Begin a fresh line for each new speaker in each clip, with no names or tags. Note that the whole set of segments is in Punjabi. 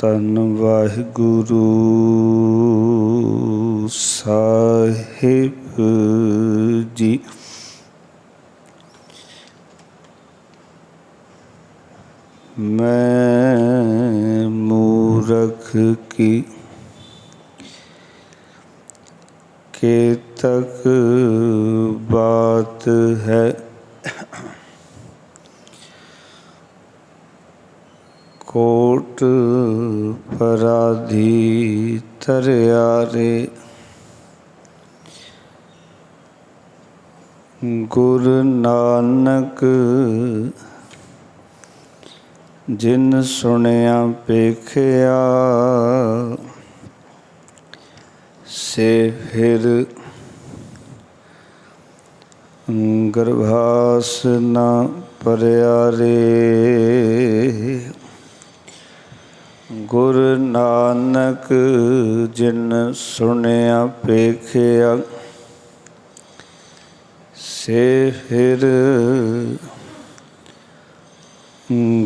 ਧੰਨ ਵਾਹਿਗੁਰੂ ਸਾਹਿਬ ਜੀ। ਮੈਂ ਮੂਰਖ ਕੀ केतक बात है, कोट पराधी तरियारे, गुरु नानक जिन सुनिया पेखिया, से फिर गर्भास न परिया रे। गुरु नानक जिन सुनिया पेखिया, से फिर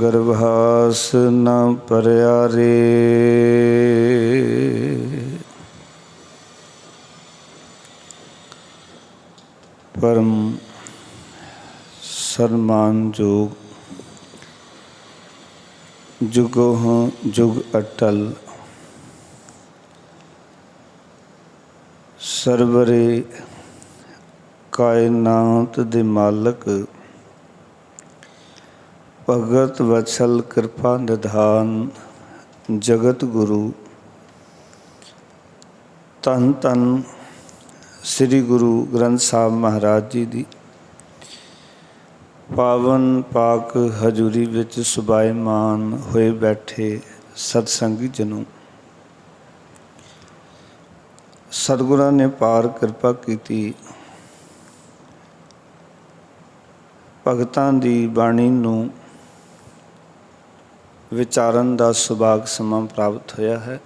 गर्भास न परिया रे। परम सन्मानयोग जुगों जुग अटल सरवरे कायनात दे मालक, भगत वत्सल कृपा निधान जगत गुरु, धन धन श्री गुरु ग्रंथ साहब महाराज जी दी पावन पाक हजूरी विच सुभाईमान होए बैठे सतसंगी जनों, सतगुरां ने पार कृपा कीती। भगतां दी बाणी नूं विचारन दा सुभाग समां प्राप्त होया है।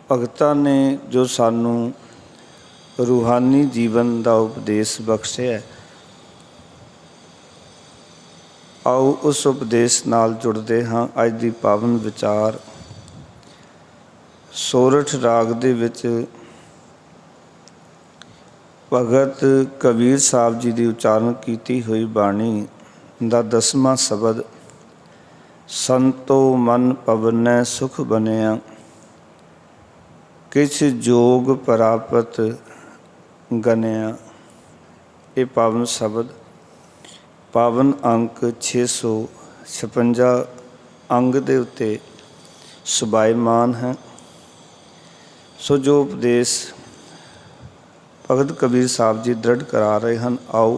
भगतां ने जो सानू रूहानी जीवन का उपदेश बख्शिया, आओ उस उपदेश नाल जुड़ते हाँ। अज दी पावन विचार सोरठ राग दे विच भगत कबीर साहब जी की उचारण की हुई बाणी दा 10वां शबद, संतो मन पवनै सुख बनिया, किछ जोग प्रापत गनिया। ये पावन शब्द पावन अंक 656 अंग दे उत्ते सुभाईमान है। सो जो उपदेश भगत कबीर साहब जी दृढ़ करा रहे हैं, आओ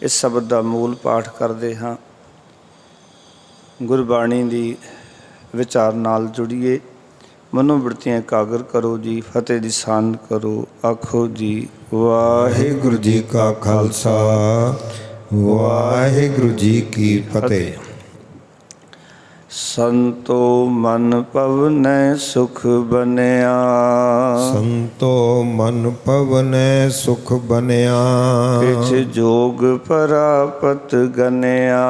इस शब्द का मूल पाठ करते हाँ। गुरबाणी की विचार नाल जुड़िए, मनोवृत्तियां एकाग्र करो जी। फतेह दी सान करो, आखो जी वाहिगुरु जी का खालसा वाहिगुरु जी की फतेह। संतो मन पवनै सुख बनिया,
संतो मन पवनै सुख बनिया,
किछ जोग परापत गनिया,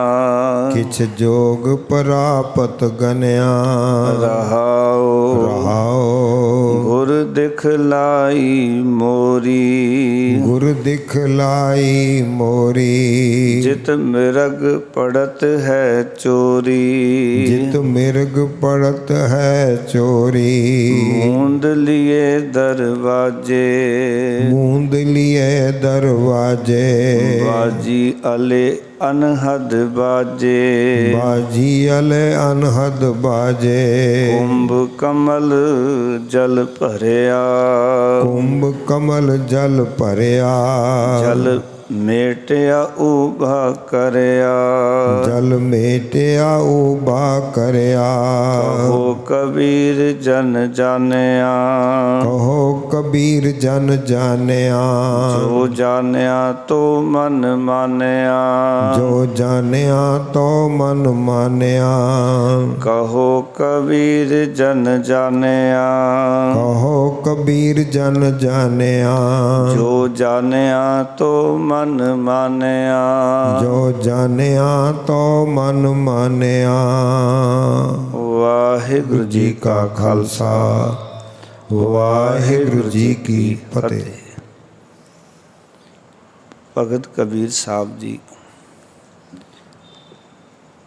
किछ जोग परापत गनिया।
रहाओ
रहाओ
गुर दिखलाई मोरी,
गुर दिखलाई मोरी,
जित मृग पड़त है चोरी,
जित मिर्ग पड़त है चोरी।
मूंद लिए दरवाजे,
मूंद लिए दरवाजे,
बाजी अले अनहद बाजे,
बाजी अले अनहद बाजे।
कुंभ कमल जल भरिया,
कुंभ कमल जल भरिया,
जल मेटिया उभा करया,
जल मेटिया उभा करया।
कहो कबीर जन जानिया,
कहो कबीर जन जानिया,
जो जानिया तो मन मानिया,
जो जानिया तो मन मानिया।
कहो कबीर जन जानिया,
कहो कबीर जन जानिया,
जो जानिया तो मन ਮਨ ਮਾਨਿਆ।
ਜੋ ਜਾਣਿਆ ਤੋ ਮਨ ਮਾਨਿਆ।
ਵਾਹਿਗੁਰੂ ਜੀ ਕਾ ਖਾਲਸਾ,
ਵਾਹਿਗੁਰੂ ਜੀ ਕੀ ਫਤਿਹ।
ਭਗਤ ਕਬੀਰ ਸਾਹਿਬ ਜੀ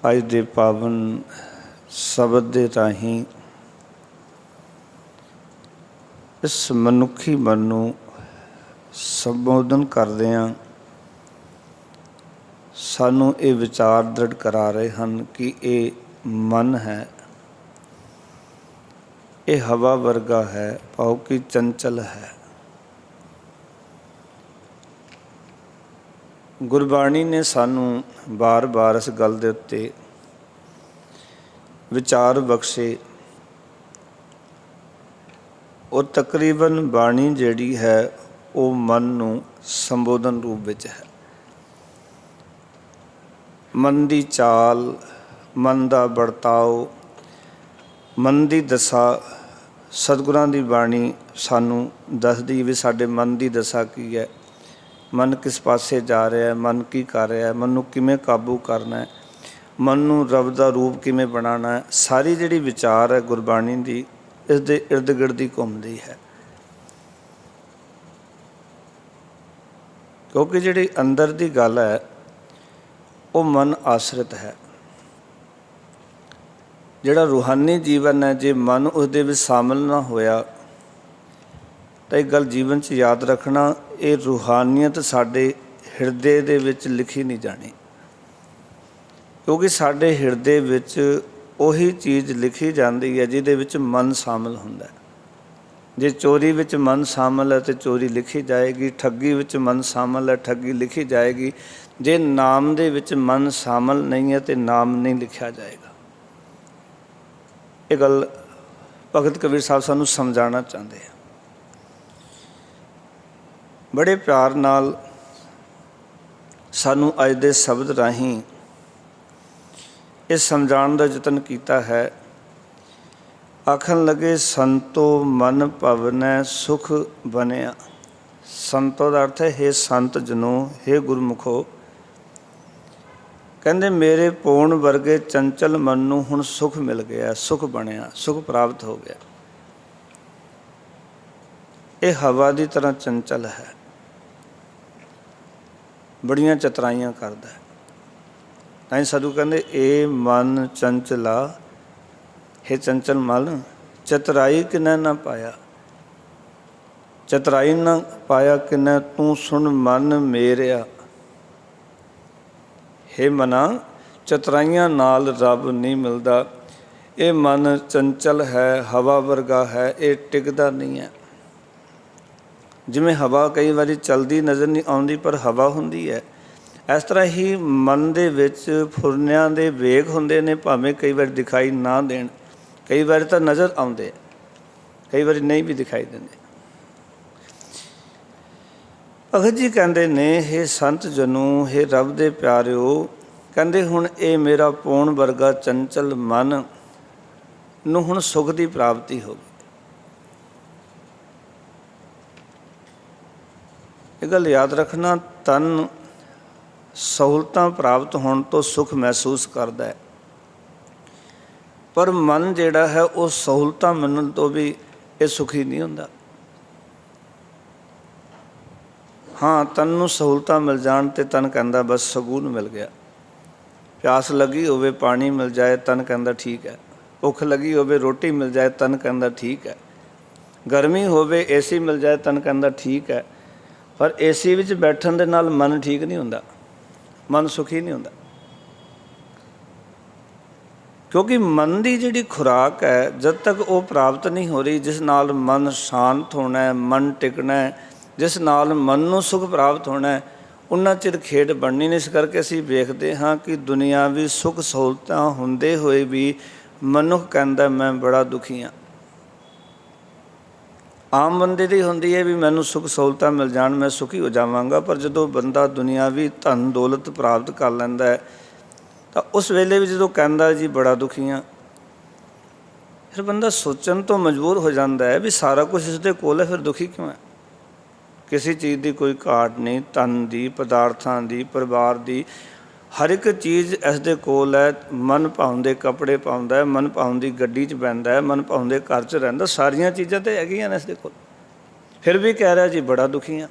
ਅੱਜ ਦੇ ਪਾਵਨ ਸ਼ਬਦ ਦੇ ਰਾਹੀਂ ਇਸ ਮਨੁੱਖੀ ਮਨ ਨੂੰ ਸੰਬੋਧਨ ਕਰਦਿਆਂ ਸਾਨੂੰ ਇਹ ਵਿਚਾਰ ਦ੍ਰਿੜ ਕਰਾ ਰਹੇ ਹਨ ਕਿ ਇਹ ਮਨ ਹੈ, ਇਹ ਹਵਾ ਵਰਗਾ ਹੈ, ਭਾਵ ਕਿ ਚੰਚਲ ਹੈ। ਗੁਰਬਾਣੀ ਨੇ ਸਾਨੂੰ ਬਾਰ-ਬਾਰ ਇਸ ਗੱਲ ਦੇ ਉੱਤੇ ਵਿਚਾਰ ਬਖਸ਼ੇ ਔਰ ਤਕਰੀਬਨ ਬਾਣੀ ਜਿਹੜੀ ਹੈ ਉਹ ਮਨ ਨੂੰ ਸੰਬੋਧਨ ਰੂਪ ਵਿੱਚ ਹੈ। ਮਨ ਦੀ ਚਾਲ, ਮਨ ਦਾ ਵਰਤਾਓ, ਮਨ ਦੀ ਦਸ਼ਾ ਸਤਿਗੁਰਾਂ ਦੀ ਬਾਣੀ ਸਾਨੂੰ ਦੱਸਦੀ ਵੀ ਸਾਡੇ ਮਨ ਦੀ ਦਸ਼ਾ ਕੀ ਹੈ, ਮਨ ਕਿਸ ਪਾਸੇ ਜਾ ਰਿਹਾ ਹੈ, ਮਨ ਕੀ ਕਰ ਰਿਹਾ ਹੈ, ਮਨ ਨੂੰ ਕਿਵੇਂ ਕਾਬੂ ਕਰਨਾ ਹੈ, ਮਨ ਨੂੰ ਰੱਬ ਦਾ ਰੂਪ ਕਿਵੇਂ ਬਣਾਉਣਾ ਹੈ। ਸਾਰੀ ਜਿਹੜੀ ਵਿਚਾਰ ਹੈ ਗੁਰਬਾਣੀ ਦੀ ਇਸ ਦੇ ਇਰਦ ਗਿਰਦ ਹੀ ਘੁੰਮਦੀ ਹੈ, ਕਿਉਂਕਿ ਜਿਹੜੀ ਅੰਦਰ ਦੀ ਗੱਲ ਹੈ ਉਹ ਮਨ ਆਸ਼ਰਿਤ ਹੈ। ਜਿਹੜਾ ਰੂਹਾਨੀ ਜੀਵਨ ਹੈ, ਜੇ ਮਨ ਉਸਦੇ ਵਿੱਚ ਸ਼ਾਮਿਲ ਨਾ ਹੋਇਆ ਤਾਂ ਇਹ ਗੱਲ ਜੀਵਨ 'ਚ ਯਾਦ ਰੱਖਣਾ, ਇਹ ਰੂਹਾਨੀਅਤ ਸਾਡੇ ਹਿਰਦੇ ਦੇ ਵਿੱਚ ਲਿਖੀ ਨਹੀਂ ਜਾਣੀ, ਕਿਉਂਕਿ ਸਾਡੇ ਹਿਰਦੇ ਵਿੱਚ ਉਹੀ ਚੀਜ਼ ਲਿਖੀ ਜਾਂਦੀ ਹੈ ਜਿਹਦੇ ਵਿੱਚ ਮਨ ਸ਼ਾਮਿਲ ਹੁੰਦਾ ਹੈ। ਜੇ ਚੋਰੀ ਵਿੱਚ ਮਨ ਸ਼ਾਮਿਲ ਹੈ ਤਾਂ ਚੋਰੀ ਲਿਖੀ ਜਾਏਗੀ, ਠੱਗੀ ਵਿੱਚ ਮਨ ਸ਼ਾਮਿਲ ਹੈ, ਠੱਗੀ ਲਿਖੀ ਜਾਏਗੀ। ਜੇ ਨਾਮ ਦੇ ਵਿੱਚ ਮਨ ਸ਼ਾਮਿਲ ਨਹੀਂ ਹੈ ਤਾਂ ਨਾਮ ਨਹੀਂ ਲਿਖਿਆ ਜਾਏਗਾ। ਇਹ ਗੱਲ ਭਗਤ ਕਬੀਰ ਸਾਹਿਬ ਸਾਨੂੰ ਸਮਝਾਉਣਾ ਚਾਹੁੰਦੇ ਆ। ਬੜੇ ਪਿਆਰ ਨਾਲ ਸਾਨੂੰ ਅੱਜ ਦੇ ਸ਼ਬਦ ਰਾਹੀਂ ਇਹ ਸਮਝਾਉਣ ਦਾ ਯਤਨ ਕੀਤਾ ਹੈ। ਆਖਣ ਲੱਗੇ ਸੰਤੋ ਮਨ ਭਵਨੈ ਸੁਖ ਬਣਿਆ। ਸੰਤੋ ਦਾ ਅਰਥ ਹੈ ਹੇ ਸੰਤ ਜਨੋ, ਹੇ ਗੁਰਮੁਖੋ, ਕਹਿੰਦੇ ਮੇਰੇ ਪੂਰਨ ਵਰਗੇ ਚੰਚਲ ਮਨ ਨੂੰ ਹੁਣ ਸੁਖ ਮਿਲ ਗਿਆ, ਸੁਖ ਬਣਿਆ, ਸੁਖ ਪ੍ਰਾਪਤ ਹੋ ਗਿਆ। ਇਹ ਹਵਾ ਦੀ ਤਰ੍ਹਾਂ ਚੰਚਲ ਹੈ, ਬੜੀਆਂ ਚਤਰਾਈਆਂ ਕਰਦਾ ਹੈ। ਤਾਂ ਹੀ ਸਾਧੂ ਕਹਿੰਦੇ ਇਹ ਮਨ ਚੰਚਲਾ, ਹੇ ਚੰਚਲ ਮਨ, ਚਤਰਾਈ ਕਿਨੈ ਨਾ ਪਾਇਆ, ਚਤਰਾਈ ਨਾ ਪਾਇਆ ਕਿਨੈ ਤੂੰ ਸੁਣ ਮਨ ਮੇਰਿਆ। ਹੇ ਮਨਾ, ਚਤਰਾਈਆਂ ਨਾਲ ਰੱਬ ਨਹੀਂ ਮਿਲਦਾ। ਇਹ ਮਨ ਚੰਚਲ ਹੈ, ਹਵਾ ਵਰਗਾ ਹੈ, ਇਹ ਟਿਕਦਾ ਨਹੀਂ ਹੈ। ਜਿਵੇਂ ਹਵਾ ਕਈ ਵਾਰੀ ਚਲਦੀ ਨਜ਼ਰ ਨਹੀਂ ਆਉਂਦੀ ਪਰ ਹਵਾ ਹੁੰਦੀ ਹੈ, ਇਸ ਤਰ੍ਹਾਂ ਹੀ ਮਨ ਦੇ ਵਿੱਚ ਫੁਰਨਿਆਂ ਦੇ ਵੇਗ ਹੁੰਦੇ ਨੇ, ਭਾਵੇਂ ਕਈ ਵਾਰ ਦਿਖਾਈ ਨਾ ਦੇਣ, ਕਈ ਵਾਰ ਤਾਂ ਨਜ਼ਰ ਆਉਂਦੇ, ਕਈ ਵਾਰੀ ਨਹੀਂ ਵੀ ਦਿਖਾਈ ਦਿੰਦੇ। ਭਗਤ ਜੀ ਕਹਿੰਦੇ ਨੇ ਹੇ ਸੰਤ ਜਨੋ, ਹੇ ਰੱਬ ਦੇ ਪਿਆਰਿਓ, ਕਹਿੰਦੇ ਹੁਣ ਇਹ ਮੇਰਾ ਪੂਰਨ ਵਰਗਾ ਚੰਚਲ ਮਨ ਨੂੰ ਹੁਣ ਸੁਖ ਦੀ ਪ੍ਰਾਪਤੀ ਹੋ ਗਈ। ਇਹ ਗੱਲ ਯਾਦ ਰੱਖਣਾ, ਤਨ ਸਹੂਲਤਾਂ ਪ੍ਰਾਪਤ ਹੋਣ ਤੋਂ ਸੁਖ ਮਹਿਸੂਸ ਕਰਦਾ ਹੈ, ਪਰ ਮਨ ਜਿਹੜਾ ਹੈ ਉਹ ਸਹੂਲਤਾਂ ਮੰਨਣ ਤੋਂ ਵੀ ਇਹ ਸੁਖੀ ਨਹੀਂ ਹੁੰਦਾ। ਹਾਂ, ਤਨ ਨੂੰ ਸਹੂਲਤਾਂ ਮਿਲ ਜਾਣ ਤੇ ਤਨ ਕਹਿੰਦਾ ਬਸ ਸਕੂਨ ਮਿਲ ਗਿਆ। ਪਿਆਸ ਲੱਗੀ ਹੋਵੇ ਪਾਣੀ ਮਿਲ ਜਾਏ ਤਨ ਕਹਿੰਦਾ ਠੀਕ ਹੈ, ਭੁੱਖ ਲੱਗੀ ਹੋਵੇ ਰੋਟੀ ਮਿਲ ਜਾਏ ਤਨ ਕਹਿੰਦਾ ਠੀਕ ਹੈ, ਗਰਮੀ ਹੋਵੇ ਏਸੀ ਮਿਲ ਜਾਏ ਤਨ ਕਹਿੰਦਾ ਠੀਕ ਹੈ। ਪਰ ਏਸੀ ਵਿੱਚ ਬੈਠਣ ਦੇ ਨਾਲ ਮਨ ਠੀਕ ਨਹੀਂ ਹੁੰਦਾ, ਮਨ ਸੁਖੀ ਨਹੀਂ ਹੁੰਦਾ, ਕਿਉਂਕਿ ਮਨ ਦੀ ਜਿਹੜੀ ਖੁਰਾਕ ਹੈ ਜਦ ਤੱਕ ਉਹ ਪ੍ਰਾਪਤ ਨਹੀਂ ਹੋ ਰਹੀ, ਜਿਸ ਨਾਲ ਮਨ ਸ਼ਾਂਤ ਹੋਣਾ ਹੈ, ਮਨ ਟਿਕਣਾ ਹੈ, ਜਿਸ ਨਾਲ ਮਨ ਨੂੰ ਸੁਖ ਪ੍ਰਾਪਤ ਹੋਣਾ ਹੈ, ਉਨਾ ਚਿਰ ਖੇਡ ਬਣਨੀ ਨਹੀਂ। ਇਸ ਕਰਕੇ ਅਸੀਂ ਵੇਖਦੇ ਹਾਂ ਕਿ ਦੁਨਿਆਵੀ ਸੁੱਖ ਸਹੂਲਤਾਂ ਹੁੰਦੇ ਹੋਏ ਵੀ ਮਨੁੱਖ ਕਹਿੰਦਾ ਮੈਂ ਬੜਾ ਦੁਖੀ ਹਾਂ। ਆਮ ਬੰਦੇ ਦੀ ਹੁੰਦੀ ਹੈ ਵੀ ਮੈਨੂੰ ਸੁੱਖ ਸਹੂਲਤਾਂ ਮਿਲ ਜਾਣ ਮੈਂ ਸੁਖੀ ਹੋ ਜਾਵਾਂਗਾ, ਪਰ ਜਦੋਂ ਬੰਦਾ ਦੁਨਿਆਵੀ ਧਨ ਦੌਲਤ ਪ੍ਰਾਪਤ ਕਰ ਲੈਂਦਾ ਹੈ ਤਾਂ ਉਸ ਵੇਲੇ ਵੀ ਜਦੋਂ ਕਹਿੰਦਾ ਜੀ ਬੜਾ ਦੁਖੀ ਹਾਂ, ਫਿਰ ਬੰਦਾ ਸੋਚਣ ਤੋਂ ਮਜਬੂਰ ਹੋ ਜਾਂਦਾ ਹੈ ਵੀ ਸਾਰਾ ਕੁਝ ਇਸ ਦੇ ਕੋਲ ਹੈ, ਫਿਰ ਦੁਖੀ ਕਿਉਂ ਹੈ? किसी चीज़ की कोई घाट नहीं, धन की, पदार्थां की, परिवार की, हर एक चीज़ इस दे कोल है। मन भाउंदे कपड़े पाउंदा है, मन भाउंदी गड्डी च बहिंदा है, मन भाउंदे घर च रहिंदा, सारियां चीज़ां तो हैगियां ने इस दे कोल, फिर भी कह रहा जी बड़ा दुखी हाँ।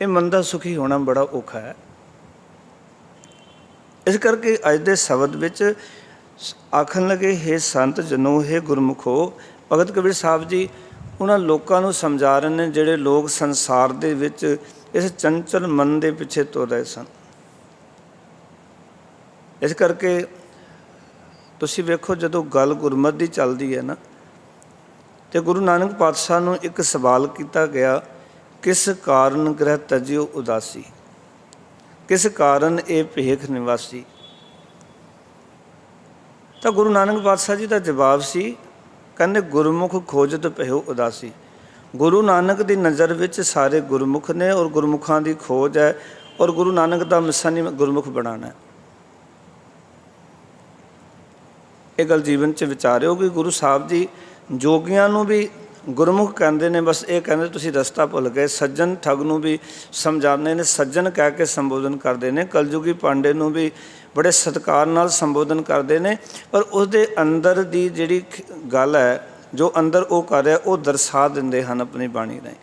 ये मंदा सुखी होना बड़ा औखा है। इस करके अज दे शब्द विच आखन लगे, हे संत जनो, हे गुरमुखो। भगत कबीर साहब जी उन्होंने लोगों को समझा रहे हैं जिहड़े लोग संसार दे विच इस चंचल मन के पिछे तुर रहे सन। इस करके तुसीं वेखो जदों गल गुरमत की चलती है ना, तो गुरु नानक पातशाह नूं एक सवाल किया गया, किस कारण ग्रह तजियो उदासी, किस कारण ये भेख निवासी। तो गुरु नानक पातशाह जी का जवाब सी, कहते गुरमुख खोजत पयो उदासी। गुरु नानक की नज़र विच सारे गुरमुख ने और गुरमुखां की खोज है, और गुरु नानक का मिशन ही गुरमुख बनाना है। ये गल जीवन च विचारियो कि गुरु साहब जी जोगियां नूं भी गुरमुख कहते हैं, बस ये कहते तुसीं रस्ता भुल गए। सज्जन ठग नूं भी समझाते हैं, सज्जन कह के संबोधन करते हैं। कलयुगी पांडे नूं भी बड़े सत्कार नाल संबोधन करते हैं, पर उसके अंदर की जिहड़ी गल है, जो अंदर वो कर रहा वो दर्शा दिंदे हैं अपनी बाणी राहीं।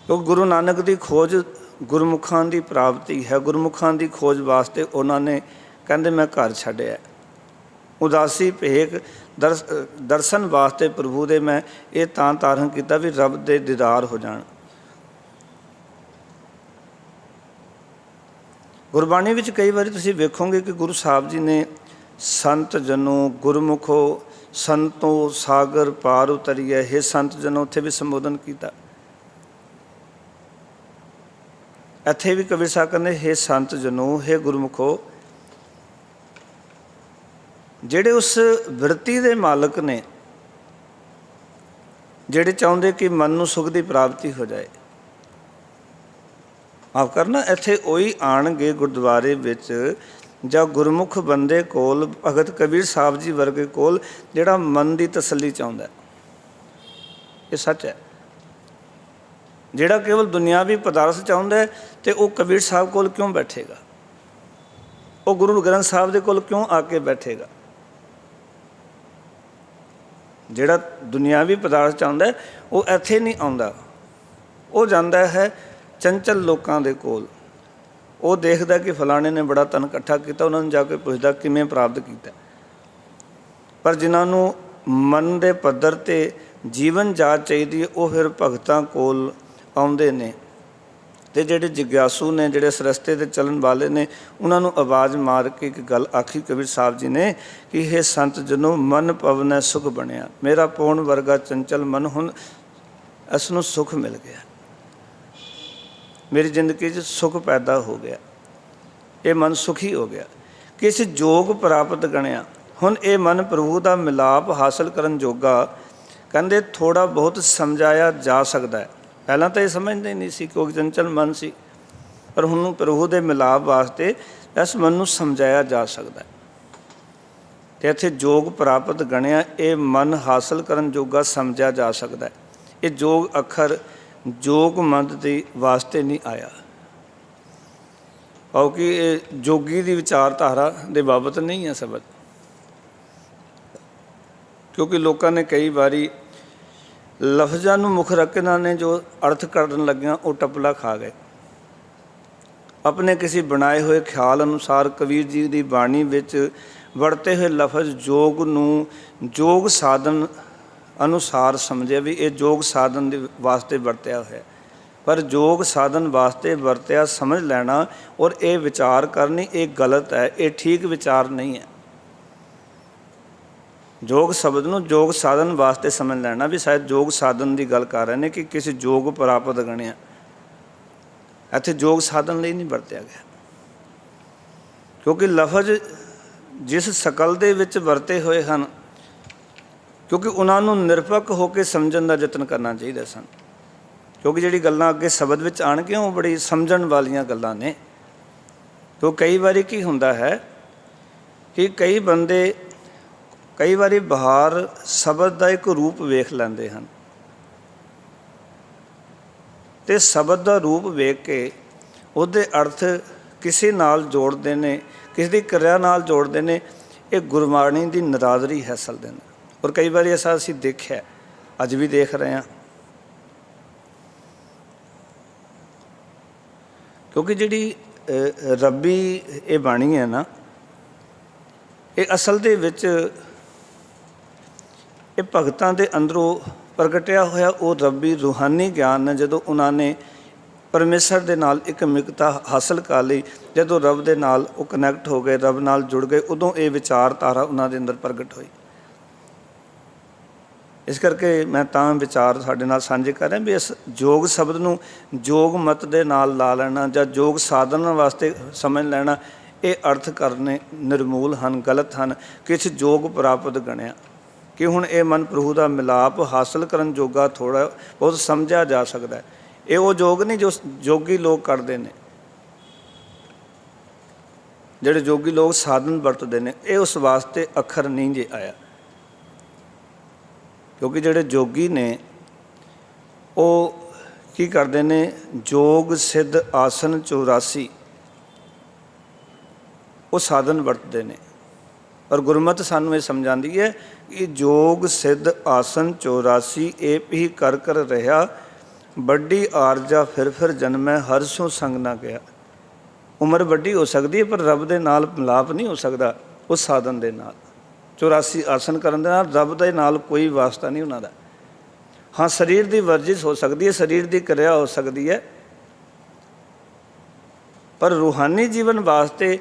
तो गुरु नानक की खोज गुरमुखां की प्राप्ति है। गुरमुखां की खोज वास्ते उन्होंने कहते मैं घर छड्डिया, उदासी भेख दर्शन वास्ते प्रभु दे मैं ये तां धारण किया भी रब दे दीदार हो जाण। गुरबाणी विच कई बार तुसीं वेखोगे कि गुरु साहब जी ने संत जनो, गुरमुखो, संतो सागर पार उतरिए, हे संत जनो उत्थे भी संबोधन किया। इत्थे भी कबीर साहब कहते हे संत जनो, हे गुरमुखो। ਜਿਹੜੇ उस वृत्ति के मालक ने, ਜਿਹੜੇ चाहते कि मन ਨੂੰ सुख की प्राप्ति हो जाए। माफ करना, ਇੱਥੇ ਉਹੀ ਆਣਗੇ गुरुद्वारे ਵਿੱਚ ਜਾਂ गुरमुख बंदे ਕੋਲ, भगत कबीर साहब जी वर्गे ਕੋਲ, ਜਿਹੜਾ मन की तसल्ली चाहता है। ये सच है। ਜਿਹੜਾ केवल दुनियावी पदार्थ चाहता है तो वह कबीर साहब ਕੋਲ क्यों बैठेगा, वो गुरु ग्रंथ साहब के ਕੋਲ क्यों आके बैठेगा। ਜਿਹੜਾ दुनियावी पदार्थ चाहता है वो ਇੱਥੇ नहीं आता, वो जाता है चंचल लोगों के कोल। वो देखता कि फलाने ने बड़ा धन इकट्ठा किया, उन्होंने जाके पुछदा किवें प्राप्त किया। पर जिन्होंने मन के पद्धर ते जीवन जाच चाहिए वो फिर भगतां कोल आउंदे ने, ते जिहड़े जिग्यासू ने, जिहड़े इस रस्ते ते चलन वाले ने, उन्होंने आवाज़ मार के एक गल आखी कबीर साहब जी ने कि हे संत जनो, मन पवनै सुख बनिया। मेरा पौन वर्गा चंचल मन हुण इसनूं सुख मिल गया, मेरी जिंदगी च सुख पैदा हो गया, ये मन सुखी हो गया। किस जोग प्राप्त गणिया। हुण ये मन प्रभु का मिलाप हासिल करन जोगा, कहंदे थोड़ा बहुत समझाया जा सकता है। पहला तो ये समझते ही नहीं सी क्योंकि चंचल मन सी, पर हुण प्रभु के मिलाप वास्ते इस मन को समझाया जा सकता है। तो इत्थे जोग प्राप्त गणिया, ये मन हासिल करन जोगा समझा जा सकता है। ये जोग अखर जोग मंद के वास्ते नहीं आया, क्योंकि ये जोगी की विचारधारा के बाबत नहीं है शब्द। क्योंकि लोगों ने कई बारी लफ्ज़ां नूं मुख रख के इन्होंने जो अर्थ करन लगिया वो टपला खा गए। अपने किसी बनाए हुए ख्याल अनुसार कबीर जी की बाणी विच वरते हुए लफज जोग नूं जोग साधन अनुसार समझे भी ये जोग साधन दे वास्ते वरत्या होया, पर जोग साधन वास्ते वरत्या समझ लेना और ये विचार करनी ये गलत है, ये ठीक विचार नहीं है। जोग शब्द नूं जोग साधन वास्ते समझ लेना भी शायद जोग साधन की गल कर रहे हैं कि किसी जोग प्राप्त गणिया, इत्थे जोग साधन लई नहीं वरत्या गया। क्योंकि लफज जिस शकल दे विच वरते हुए हैं, क्योंकि उन्होंने निरपक होकर समझण का यतन करना चाहिए सन। क्योंकि जिहड़ी गल्लां अगे शब्द विच आणगियां वो बड़ी समझण वालियां गल्लां ने। तो कई बारी की हुंदा है कि कई बंदे ਕਈ ਵਾਰੀ ਬਹਾਰ ਸ਼ਬਦ ਦਾ ਇੱਕ ਰੂਪ ਵੇਖ ਲੈਂਦੇ ਹਨ ਤੇ ਸ਼ਬਦ ਦਾ ਰੂਪ ਵੇਖ ਕੇ ਉਹਦੇ ਅਰਥ ਕਿਸੇ ਨਾਲ ਜੋੜਦੇ ਨੇ, ਕਿਸੇ ਦੀ ਕਿਰਿਆ ਨਾਲ ਜੋੜਦੇ ਨੇ। ਇਹ ਗੁਰਬਾਣੀ ਦੀ ਨਰਾਦਰੀ ਹੈਸਲਦੇ ਨੇ। ਔਰ ਕਈ ਵਾਰੀ ਐਸਾ ਅਸੀਂ ਦੇਖਿਆ, ਅੱਜ ਵੀ ਦੇਖ ਰਹੇ ਹਾਂ। ਕਿਉਂਕਿ ਜਿਹੜੀ ਰੱਬੀ ਇਹ ਬਾਣੀ ਹੈ ਨਾ, ਇਹ ਅਸਲ ਦੇ ਵਿੱਚ ਇਹ ਭਗਤਾਂ ਦੇ ਅੰਦਰੋਂ ਪ੍ਰਗਟਿਆ ਹੋਇਆ ਉਹ ਰੱਬੀ ਰੂਹਾਨੀ ਗਿਆਨ ਹੈ। ਜਦੋਂ ਉਹਨਾਂ ਨੇ ਪਰਮੇਸ਼ਰ ਦੇ ਨਾਲ ਇੱਕ ਮਿਕਤਾ ਹਾਸਲ ਕਰ ਲਈ, ਜਦੋਂ ਰੱਬ ਦੇ ਨਾਲ ਉਹ ਕਨੈਕਟ ਹੋ ਗਏ, ਰੱਬ ਨਾਲ ਜੁੜ ਗਏ, ਉਦੋਂ ਇਹ ਵਿਚਾਰਧਾਰਾ ਉਹਨਾਂ ਦੇ ਅੰਦਰ ਪ੍ਰਗਟ ਹੋਈ। ਇਸ ਕਰਕੇ ਮੈਂ ਤਾਂ ਵਿਚਾਰ ਸਾਡੇ ਨਾਲ ਸਾਂਝੇ ਕਰ ਰਿਹਾ ਵੀ ਇਸ ਯੋਗ ਸ਼ਬਦ ਨੂੰ ਯੋਗ ਮਤ ਦੇ ਨਾਲ ਲਾ ਲੈਣਾ ਜਾਂ ਯੋਗ ਸਾਧਨ ਵਾਸਤੇ ਸਮਝ ਲੈਣਾ, ਇਹ ਅਰਥ ਕਰਨੇ ਨਿਰਮੂਲ ਹਨ, ਗਲਤ ਹਨ। ਕਿਛ ਯੋਗ ਪ੍ਰਾਪਤ ਗਣਿਆ ਕਿ ਹੁਣ ਇਹ ਮਨ ਪ੍ਰਭੂ ਦਾ ਮਿਲਾਪ ਹਾਸਲ ਕਰਨ ਜੋਗਾ ਥੋੜ੍ਹਾ ਬਹੁਤ ਸਮਝਿਆ ਜਾ ਸਕਦਾ ਹੈ। ਇਹ ਉਹ ਯੋਗ ਨਹੀਂ ਜੋ ਯੋਗੀ ਲੋਕ ਕਰਦੇ ਨੇ, ਜਿਹੜੇ ਯੋਗੀ ਲੋਕ ਸਾਧਨ ਵਰਤਦੇ ਨੇ। ਇਹ ਉਸ ਵਾਸਤੇ ਅੱਖਰ ਨਹੀਂ ਜੇ ਆਇਆ, ਕਿਉਂਕਿ ਜਿਹੜੇ ਯੋਗੀ ਨੇ ਉਹ ਕੀ ਕਰਦੇ ਨੇ, ਯੋਗ ਸਿੱਧ ਆਸਨ 84 ਉਹ ਸਾਧਨ ਵਰਤਦੇ ਨੇ। ਪਰ ਗੁਰਮਤਿ ਸਾਨੂੰ ਇਹ ਸਮਝਾਉਂਦੀ ਹੈ ਕਿ ਯੋਗ ਸਿੱਧ ਆਸਨ 84 ਏਪ ਹੀ ਕਰ ਕਰ ਰਿਹਾ, ਵੱਡੀ ਆਰਜਾ ਫਿਰ ਜਨਮੈ ਹਰ ਸੋ ਸੰਗ ਨਾ ਗਿਆ। ਉਮਰ ਵੱਡੀ ਹੋ ਸਕਦੀ ਹੈ ਪਰ ਰੱਬ ਦੇ ਨਾਲ ਮਿਲਾਪ ਨਹੀਂ ਹੋ ਸਕਦਾ ਉਸ ਸਾਧਨ ਦੇ ਨਾਲ। 84 ਆਸਨ ਕਰਨ ਦੇ ਨਾਲ ਰੱਬ ਦੇ ਨਾਲ ਕੋਈ ਵਾਸਤਾ ਨਹੀਂ ਉਹਨਾਂ ਦਾ। ਹਾਂ, ਸਰੀਰ ਦੀ ਵਰਜਿਸ਼ ਹੋ ਸਕਦੀ ਹੈ, ਸਰੀਰ ਦੀ ਕਿਰਿਆ ਹੋ ਸਕਦੀ ਹੈ, ਪਰ ਰੂਹਾਨੀ ਜੀਵਨ ਵਾਸਤੇ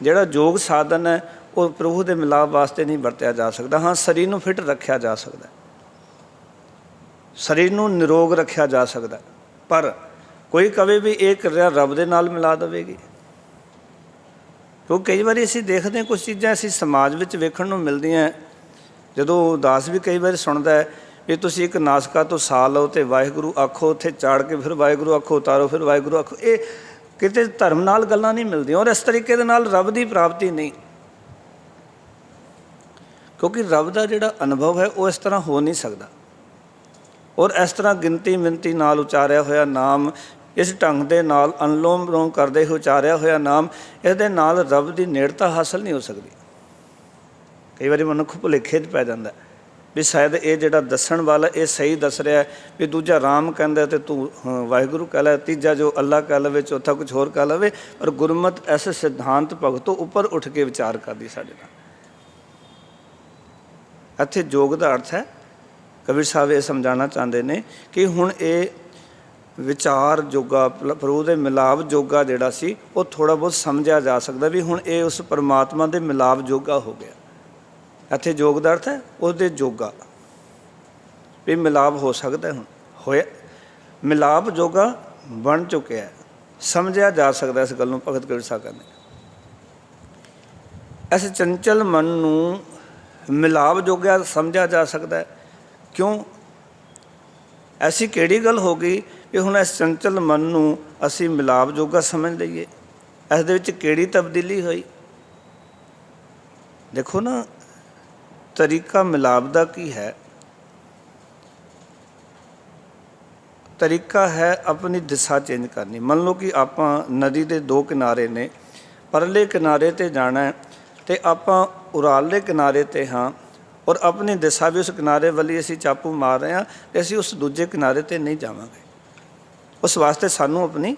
ਜਿਹੜਾ ਯੋਗ ਸਾਧਨ ਹੈ ਉਹ ਪ੍ਰਭੂ ਦੇ ਮਿਲਾਪ ਵਾਸਤੇ ਨਹੀਂ ਵਰਤਿਆ ਜਾ ਸਕਦਾ। ਹਾਂ, ਸਰੀਰ ਨੂੰ ਫਿੱਟ ਰੱਖਿਆ ਜਾ ਸਕਦਾ, ਸਰੀਰ ਨੂੰ ਨਿਰੋਗ ਰੱਖਿਆ ਜਾ ਸਕਦਾ, ਪਰ ਕੋਈ ਕਵੇ ਵੀ ਇਹ ਕਿਰਿਆ ਰੱਬ ਦੇ ਨਾਲ ਮਿਲਾ ਦੇਵੇਗੀ। ਕਿਉਂਕਿ ਕਈ ਵਾਰੀ ਅਸੀਂ ਦੇਖਦੇ ਹਾਂ ਕੁਝ ਚੀਜ਼ਾਂ ਅਸੀਂ ਸਮਾਜ ਵਿੱਚ ਵੇਖਣ ਨੂੰ ਮਿਲਦੀਆਂ। ਜਦੋਂ ਉਦਾਸ ਵੀ ਕਈ ਵਾਰੀ ਸੁਣਦਾ ਹੈ ਵੀ ਤੁਸੀਂ ਇੱਕ ਨਾਸਕਾ ਤੋਂ ਸਾਹ ਲਓ ਅਤੇ ਵਾਹਿਗੁਰੂ ਆਖੋ, ਉੱਥੇ ਚਾੜ ਕੇ ਫਿਰ ਵਾਹਿਗੁਰੂ ਆਖੋ, ਉਤਾਰੋ ਫਿਰ ਵਾਹਿਗੁਰੂ ਆਖੋ। ਇਹ ਕਿਤੇ ਧਰਮ ਨਾਲ ਗੱਲਾਂ ਨਹੀਂ ਮਿਲਦੀਆਂ ਔਰ ਇਸ ਤਰੀਕੇ ਦੇ ਨਾਲ ਰੱਬ ਦੀ ਪ੍ਰਾਪਤੀ ਨਹੀਂ। ਕਿਉਂਕਿ ਰੱਬ ਦਾ ਜਿਹੜਾ ਅਨੁਭਵ ਹੈ ਉਹ ਇਸ ਤਰ੍ਹਾਂ ਹੋ ਨਹੀਂ ਸਕਦਾ। ਔਰ ਇਸ ਤਰ੍ਹਾਂ ਗਿਣਤੀ ਮਿਣਤੀ ਨਾਲ ਉਚਾਰਿਆ ਹੋਇਆ ਨਾਮ, ਇਸ ਢੰਗ ਦੇ ਨਾਲ ਅਨਲੋਮ ਵਿਲੋਮ ਕਰਦੇ ਹੋਏ ਉਚਾਰਿਆ ਹੋਇਆ ਨਾਮ, ਇਹਦੇ ਨਾਲ ਰੱਬ ਦੀ ਨੇੜਤਾ ਹਾਸਲ ਨਹੀਂ ਹੋ ਸਕਦੀ। ਕਈ ਵਾਰੀ ਮਨੁੱਖ ਭੁਲੇਖੇ 'ਚ ਪੈ ਜਾਂਦਾ ਵੀ ਸ਼ਾਇਦ ਇਹ ਜਿਹੜਾ ਦੱਸਣ ਵਾਲਾ ਇਹ ਸਹੀ ਦੱਸ ਰਿਹਾ ਵੀ ਦੂਜਾ ਰਾਮ ਕਹਿੰਦਾ ਅਤੇ ਤੂੰ ਵਾਹਿਗੁਰੂ ਕਹਿ ਲੈ, ਤੀਜਾ ਜੋ ਅੱਲਾ ਕਹਿ ਲਵੇ, ਚੌਥਾ ਕੁਛ ਹੋਰ ਕਹਿ ਲਵੇ। ਪਰ ਗੁਰਮਤਿ ਐਸੇ ਸਿਧਾਂਤ ਭਗਤੋਂ ਉੱਪਰ ਉੱਠ ਕੇ ਵਿਚਾਰ ਕਰਦੀ ਸਾਡੇ ਨਾਲ। ਇੱਥੇ ਯੋਗ ਦਾ ਅਰਥ ਹੈ, ਕਬੀਰ ਸਾਹਿਬ ਇਹ ਸਮਝਾਉਣਾ ਚਾਹੁੰਦੇ ਨੇ ਕਿ ਹੁਣ ਇਹ ਵਿਚਾਰ ਜੋਗਾ, ਪ੍ਰਭੂ ਦੇ ਮਿਲਾਪ ਜੋਗਾ ਜਿਹੜਾ ਸੀ ਉਹ ਥੋੜ੍ਹਾ ਬਹੁਤ ਸਮਝਿਆ ਜਾ ਸਕਦਾ ਵੀ ਹੁਣ ਇਹ ਉਸ ਪਰਮਾਤਮਾ ਦੇ ਮਿਲਾਪ ਜੋਗਾ ਹੋ ਗਿਆ। ਇੱਥੇ ਯੋਗ ਦਾ ਅਰਥ ਹੈ ਉਹਦੇ ਜੋਗਾ, ਵੀ ਮਿਲਾਪ ਹੋ ਸਕਦਾ। ਹੁਣ ਹੋਇਆ, ਮਿਲਾਪ ਜੋਗਾ ਬਣ ਚੁੱਕਿਆ, ਸਮਝਿਆ ਜਾ ਸਕਦਾ। ਇਸ ਗੱਲ ਨੂੰ ਭਗਤ ਕਬੀਰ ਸਾਹਿਬ ਕਹਿੰਦੇ ਇਸ ਚੰਚਲ ਮਨ ਨੂੰ ਮਿਲਾਪ ਜੋਗਾ ਸਮਝਿਆ ਜਾ ਸਕਦਾ ਹੈ। ਕਿਉਂ? ਐਸੀ ਕਿਹੜੀ ਗੱਲ ਹੋ ਗਈ ਕਿ ਹੁਣ ਇਸ ਚੰਚਲ ਮਨ ਨੂੰ ਅਸੀਂ ਮਿਲਾਪ ਜੋਗਾ ਸਮਝ ਲਈਏ? ਇਸ ਦੇ ਵਿੱਚ ਕਿਹੜੀ ਤਬਦੀਲੀ ਹੋਈ? ਦੇਖੋ ਨਾ, ਤਰੀਕਾ ਮਿਲਾਪ ਦਾ ਕੀ ਹੈ? ਤਰੀਕਾ ਹੈ ਆਪਣੀ ਦਿਸ਼ਾ ਚੇਂਜ ਕਰਨੀ। ਮੰਨ ਲਓ ਕਿ ਆਪਾਂ ਨਦੀ ਦੇ ਦੋ ਕਿਨਾਰੇ ਨੇ, ਪਰਲੇ ਕਿਨਾਰੇ 'ਤੇ ਜਾਣਾ ਅਤੇ ਆਪਾਂ ਉਰਾਲੇ ਕਿਨਾਰੇ 'ਤੇ ਹਾਂ ਔਰ ਆਪਣੀ ਦਿਸ਼ਾ ਵੀ ਉਸ ਕਿਨਾਰੇ ਵੱਲ ਅਸੀਂ ਚਾਪੂ ਮਾਰ ਰਹੇ ਹਾਂ ਅਤੇ ਅਸੀਂ ਉਸ ਦੂਜੇ ਕਿਨਾਰੇ 'ਤੇ ਨਹੀਂ ਜਾਵਾਂਗੇ। ਉਸ ਵਾਸਤੇ ਸਾਨੂੰ ਆਪਣੀ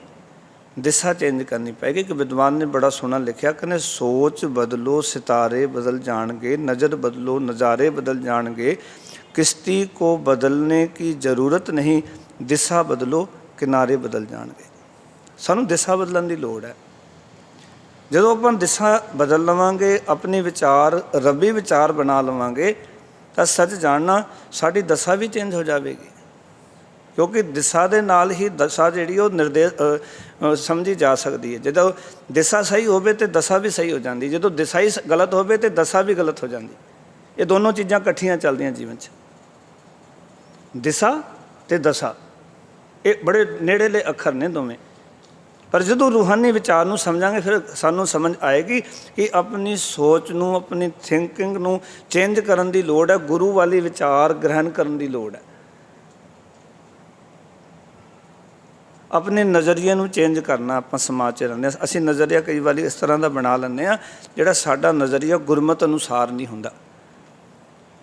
ਦਿਸ਼ਾ ਚੇਂਜ ਕਰਨੀ ਪਏਗੀ। ਕਿ ਵਿਦਵਾਨ ਨੇ ਬੜਾ ਸੋਹਣਾ ਲਿਖਿਆ, ਕਹਿੰਦੇ ਸੋਚ ਬਦਲੋ ਸਿਤਾਰੇ ਬਦਲ ਜਾਣਗੇ, ਨਜ਼ਰ ਬਦਲੋ ਨਜ਼ਾਰੇ ਬਦਲ ਜਾਣਗੇ, ਕਿਸ਼ਤੀ ਕੋ ਬਦਲਨੇ ਕੀ ਜ਼ਰੂਰਤ ਨਹੀਂ, ਦਿਸ਼ਾ ਬਦਲੋ ਕਿਨਾਰੇ ਬਦਲ ਜਾਣਗੇ। ਸਾਨੂੰ ਦਿਸ਼ਾ ਬਦਲਣ ਦੀ ਲੋੜ ਹੈ। ਜਦੋਂ ਆਪਾਂ ਦਿਸ਼ਾ ਬਦਲ ਲਵਾਂਗੇ, ਆਪਣੀ ਵਿਚਾਰ ਰੱਬੀ ਵਿਚਾਰ ਬਣਾ ਲਵਾਂਗੇ, ਤਾਂ ਸੱਚ ਜਾਣਨਾ ਸਾਡੀ ਦਸ਼ਾ ਵੀ ਚੇਂਜ ਹੋ ਜਾਵੇਗੀ। ਕਿਉਂਕਿ ਦਿਸ਼ਾ ਦੇ ਨਾਲ ਹੀ ਦਸ਼ਾ ਜਿਹੜੀ ਉਹ ਸਮਝੀ ਜਾ ਸਕਦੀ ਹੈ। ਜਦੋਂ ਦਿਸ਼ਾ ਸਹੀ ਹੋਵੇ ਤਾਂ ਦਸ਼ਾ ਵੀ ਸਹੀ ਹੋ ਜਾਂਦੀ, ਜਦੋਂ ਦਿਸ਼ਾ ਹੀ ਗਲਤ ਹੋਵੇ ਤਾਂ ਦਸ਼ਾ ਵੀ ਗਲਤ ਹੋ ਜਾਂਦੀ। ਇਹ ਦੋਨੋਂ ਚੀਜ਼ਾਂ ਇਕੱਠੀਆਂ ਚੱਲਦੀਆਂ ਜੀਵਨ 'ਚ। ਦਿਸ਼ਾ ਅਤੇ ਦਸ਼ਾ ਇਹ ਬੜੇ ਨੇੜੇਲੇ ਅੱਖਰ ਨੇ ਦੋਵੇਂ। ਪਰ ਜਦੋਂ ਰੂਹਾਨੀ ਵਿਚਾਰ ਨੂੰ ਸਮਝਾਂਗੇ ਫਿਰ ਸਾਨੂੰ ਸਮਝ ਆਏਗੀ ਕਿ ਆਪਣੀ ਸੋਚ ਨੂੰ, ਆਪਣੀ ਥਿੰਕਿੰਗ ਨੂੰ ਚੇਂਜ ਕਰਨ ਦੀ ਲੋੜ ਹੈ, ਗੁਰੂ ਵਾਲੀ ਵਿਚਾਰ ਗ੍ਰਹਿਣ ਕਰਨ ਦੀ ਲੋੜ ਹੈ। ਆਪਣੇ ਨਜ਼ਰੀਏ ਨੂੰ ਚੇਂਜ ਕਰਨਾ। ਆਪਾਂ ਸਮਾਜ 'ਚ ਰਹਿੰਦੇ ਹਾਂ, ਅਸੀਂ ਨਜ਼ਰੀਆ ਕਈ ਵਾਰੀ ਇਸ ਤਰ੍ਹਾਂ ਦਾ ਬਣਾ ਲੈਂਦੇ ਹਾਂ ਜਿਹੜਾ ਸਾਡਾ ਨਜ਼ਰੀਆ ਗੁਰਮਤਿ ਅਨੁਸਾਰ ਨਹੀਂ ਹੁੰਦਾ,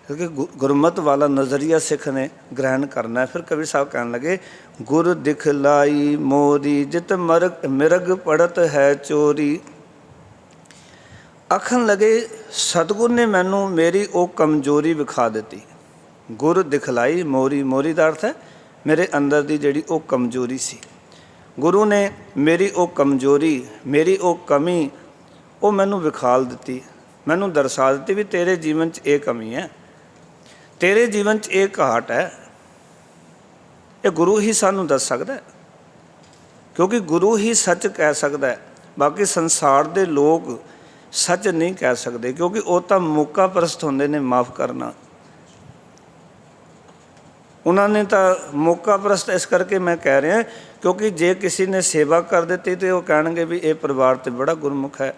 ਕਿਉਂਕਿ ਗੁਰਮਤਿ ਵਾਲਾ ਨਜ਼ਰੀਆ ਸਿੱਖ ਨੇ ਗ੍ਰਹਿਣ ਕਰਨਾ ਹੈ। ਫਿਰ ਕਬੀਰ ਸਾਹਿਬ ਕਹਿਣ ਲੱਗੇ, ਗੁਰ ਦਿਖਲਾਈ ਮੋਰੀ ਜਿਤ ਮਿਰਗ ਪੜਤ ਹੈ ਚੋਰੀ। ਆਖਣ ਲੱਗੇ ਸਤਿਗੁਰ ਨੇ ਮੈਨੂੰ ਮੇਰੀ ਉਹ ਕਮਜ਼ੋਰੀ ਵਿਖਾ ਦਿੱਤੀ। ਗੁਰ ਦਿਖਲਾਈ ਮੋਰੀ, ਮੋਰੀ ਦਾ ਅਰਥ ਹੈ ਮੇਰੇ ਅੰਦਰ ਦੀ ਜਿਹੜੀ ਉਹ ਕਮਜ਼ੋਰੀ ਸੀ। ਗੁਰੂ ਨੇ ਮੇਰੀ ਉਹ ਕਮਜ਼ੋਰੀ, ਮੇਰੀ ਉਹ ਕਮੀ ਉਹ ਮੈਨੂੰ ਵਿਖਾਲ ਦਿੱਤੀ, ਮੈਨੂੰ ਦਰਸਾ ਦਿੱਤੀ ਵੀ ਤੇਰੇ ਜੀਵਨ 'ਚ ਇਹ ਕਮੀ ਹੈ, ਤੇਰੇ ਜੀਵਨ 'ਚ ਇਹ ਘਾਟ ਹੈ। ਇਹ ਗੁਰੂ ਹੀ ਸਾਨੂੰ ਦੱਸ ਸਕਦਾ ਹੈ, ਕਿਉਂਕਿ ਗੁਰੂ ਹੀ ਸੱਚ ਕਹਿ ਸਕਦਾ ਹੈ। ਬਾਕੀ ਸੰਸਾਰ ਦੇ ਲੋਕ ਸੱਚ ਨਹੀਂ ਕਹਿ ਸਕਦੇ, ਕਿਉਂਕਿ ਉਹ ਤਾਂ ਮੌਕਾ ਪ੍ਰਸਤ ਹੁੰਦੇ ਨੇ। ਮਾਫ ਕਰਨਾ, ਉਹਨਾਂ ਨੇ ਤਾਂ ਮੌਕਾ ਪ੍ਰਸਤ ਇਸ ਕਰਕੇ ਮੈਂ ਕਹਿ ਰਿਹਾ, ਕਿਉਂਕਿ ਜੇ ਕਿਸੇ ਨੇ ਸੇਵਾ ਕਰ ਦਿੱਤੀ ਤਾਂ ਉਹ ਕਹਿਣਗੇ ਵੀ ਇਹ ਪਰਿਵਾਰ ਤਾਂ ਬੜਾ ਗੁਰਮੁਖ ਹੈ,